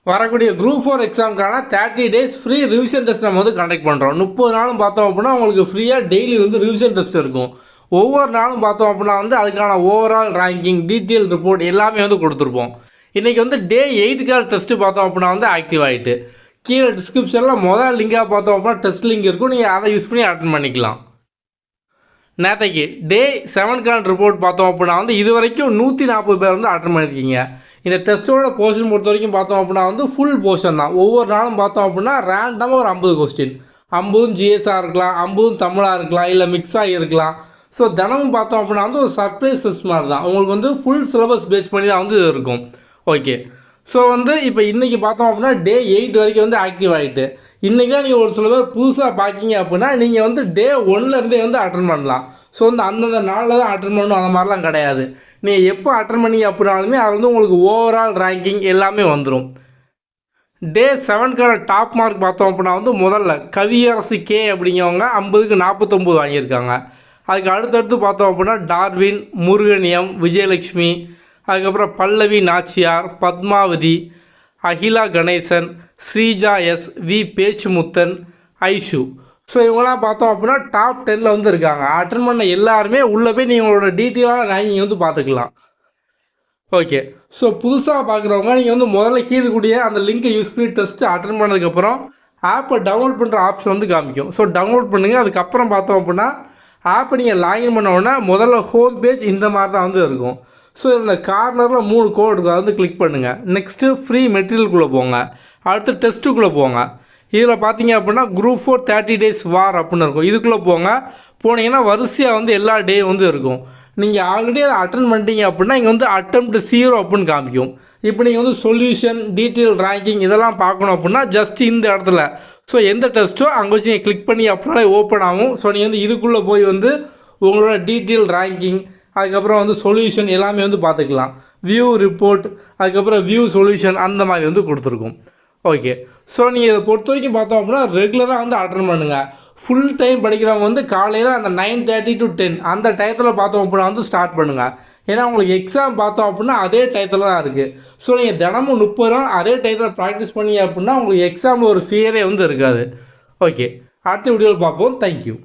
வரக்கூடிய group 4 எக்ஸாமுக்கான 30 days free revision test நம்ம வந்து கண்டக்ட் பண்ணுறோம். 30 நாளும் பார்த்தோம் அப்படின்னா உங்களுக்கு ஃப்ரீயாக டெய்லி வந்து ரிவிஷன் டெஸ்ட் இருக்கும். ஒவ்வொரு நாளும் பார்த்தோம் அப்படின்னா வந்து அதுக்கான ஓவரால் ரேங்கிங், டீட்டெயில் ரிப்போர்ட் எல்லாமே வந்து கொடுத்துருப்போம். இன்றைக்கி வந்து டே 8க்கான டெஸ்ட்டு பார்த்தோம் அப்படின்னா வந்து ஆக்டிவ் ஆகிட்டு கீழே டிஸ்கிரிப்ஷனில் முதல் லிங்காக பார்த்தோம் அப்படின்னா டெஸ்ட் லிங்க் இருக்கும். நீங்கள் அதை யூஸ் பண்ணி அட்டன் பண்ணிக்கலாம். நேற்றைக்கு டே 7க்கான ரிப்போர்ட் பார்த்தோம் அப்படின்னா வந்து இது வரைக்கும் 140 பேர் வந்து அட்டன் பண்ணியிருக்கீங்க. இந்த டெஸ்ட்டோட போர்ஷன் பொறுத்த வரைக்கும் பார்த்தோம் அப்படின்னா வந்து ஃபுல் போர்ஷன் தான். ஒவ்வொரு நாளும் பார்த்தோம் அப்படின்னா ரேண்டமாக ஒரு 50 கொஸ்டின், 50 ஜிஎஸ்ஆக இருக்கலாம், 50 தமிழாக இருக்கலாம், இல்லை மிக்ஸாக இருக்கலாம். ஸோ தினமும் பார்த்தோம் அப்படின்னா வந்து ஒரு சர்ப்ரைஸ் டெஸ்ட் மாதிரி தான். உங்களுக்கு வந்து ஃபுல் சிலபஸ் பேஸ் பண்ணி தான் வந்து இது இருக்கும். ஓகே, ஸோ வந்து இப்போ இன்றைக்கி பார்த்தோம் அப்படின்னா டே 8 வரைக்கும் வந்து ஆக்டிவ் ஆகிட்டு இன்றைக்கி தான் நீங்கள் ஒரு சில பேர் புதுசாக பார்க்கிங்க அப்படின்னா நீங்கள் வந்து டே 1லேருந்தே வந்து அட்டன் பண்ணலாம். ஸோ வந்து அந்தந்த நாளில் தான் அட்டன் பண்ணணும் அந்த மாதிரிலாம் கிடையாது. நீங்கள் எப்போ அட்டன் பண்ணீங்க அப்படின்னாலுமே அது வந்து உங்களுக்கு ஓவரால் ரேங்கிங் எல்லாமே வந்துடும். டே 7க்கான டாப் மார்க் பார்த்தோம் அப்படின்னா வந்து முதல்ல கவியரசு கே அப்படிங்கிறவங்க 50க்கு 49 வாங்கியிருக்காங்க. அதுக்கு அடுத்தடுத்து பார்த்தோம் அப்படின்னா டார்வின், முருகனியம், விஜயலட்சுமி, அதுக்கப்புறம் Pallavi Nachiyar, Padmavathi, Akila Ganesan, Sreeja S, V Pechumuthan, Aishu. So இவங்களாம் பார்த்தோம் அப்படின்னா டாப் 10ல் வந்து இருக்காங்க. அட்டன் பண்ண எல்லாருமே உள்ளே போய் நீங்கள் உங்களோட டீட்டெயிலான ரேங்கிங் வந்து பார்த்துக்கலாம். ஓகே, ஸோ புதுசாக பார்க்குறவங்க நீங்கள் வந்து முதல்ல கீழக்கூடிய அந்த லிங்கை யூஸ் பண்ணி டெஸ்ட்டு அட்டன் பண்ணதுக்கப்புறம் ஆப்பை டவுன்லோட் பண்ணுற ஆப்ஷன் வந்து காமிக்கும். ஸோ டவுன்லோட் பண்ணுங்கள். அதுக்கப்புறம் பார்த்தோம் அப்படின்னா ஆப்பை நீங்கள் லாகின் பண்ணோன்னா முதல்ல ஹோம் பேஜ் இந்த மாதிரி தான் வந்து இருக்கும். ஸோ இந்த கார்னரில் 3 கோடு இருக்கும், அதை வந்து கிளிக் பண்ணுங்கள். நெக்ஸ்ட்டு ஃப்ரீ மெட்டீரியலுக்குள்ளே போங்க. அடுத்து டெஸ்ட்டுக்குள்ளே போங்க. இதில் பார்த்தீங்க அப்படின்னா குரூப் 4 30 டேஸ் வார் அப்படின்னு இருக்கும். இதுக்குள்ளே போனீங்கன்னா வரிசையாக வந்து எல்லா டே வந்து இருக்கும். நீங்கள் ஆல்ரெடி அதை அட்டன் பண்ணிட்டீங்க அப்படின்னா இங்கே வந்து அட்டெம்ப்ட் 0 அப்படின்னு காமிக்கும். இப்போ நீங்கள் வந்து சொல்யூஷன், டீட்டெயில் ரேங்கிங் இதெல்லாம் பார்க்கணும் அப்படின்னா ஜஸ்ட் இந்த இடத்துல ஸோ எந்த டெஸ்ட்டோ அங்கே வச்சு நீங்கள் கிளிக் பண்ணி அப்படின்னாலே ஓப்பன் ஆகும். ஸோ நீங்கள் வந்து இதுக்குள்ளே போய் வந்து உங்களோட டீட்டெயில் ரேங்கிங், அதுக்கப்புறம் வந்து சொல்யூஷன் எல்லாமே வந்து பார்த்துக்கலாம். வியூ ரிப்போர்ட், அதுக்கப்புறம் வியூ சொல்யூஷன் அந்த மாதிரி வந்து கொடுத்துருக்கும். ஓகே, ஸோ நீங்கள் இதை பொறுத்த வரைக்கும் பார்த்தோம் அப்படின்னா ரெகுலராக வந்து அட்டன் பண்ணுங்கள். ஃபுல் டைம் படிக்கிறவங்க வந்து காலையில் அந்த 9:30 to 10 அந்த டயத்தில் பார்த்தோம் அப்படின்னா வந்து ஸ்டார்ட் பண்ணுங்கள். ஏன்னா உங்களுக்கு எக்ஸாம் பார்த்தோம் அப்படின்னா அதே டயத்தில் தான் இருக்குது. ஸோ நீங்கள் தினமும் 30 நாள் அதே டயத்தில் ப்ராக்டிஸ் பண்ணீங்க அப்படின்னா உங்களுக்கு எக்ஸாமில் ஒரு ஃபியரே வந்து இருக்காது. ஓகே, அடுத்த வீடியோவில் பார்ப்போம். தேங்க்யூ.